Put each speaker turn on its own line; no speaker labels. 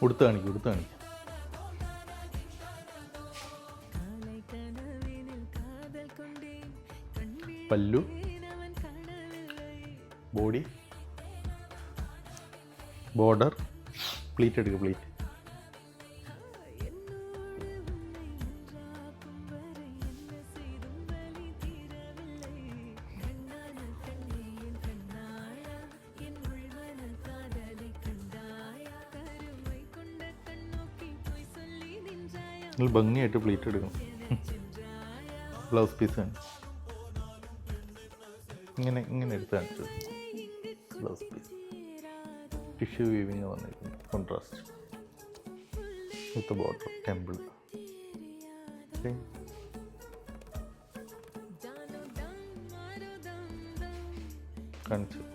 ഉടുത്ത് കാണിക്കും. പല്ലു, ബോഡി, ബോർഡർ, പ്ലീറ്റ് എടുക്കുക. പ്ലീറ്റ് നിങ്ങൾ ഭംഗിയായിട്ട് പ്ലീറ്റ് എടുക്കണം. ബ്ലൗസ് പീസ് ഇങ്ങനെ എടുത്ത് കാണിച്ചു. ബ്ലൗസ് പീസ് ടിഷ്യൂ വീവിങ് വന്നിരിക്കുന്നു. കോൺട്രാസ്റ്റ് വിത്ത് ബോർഡർ, ടെമ്പിൾ. കാണിച്ചു.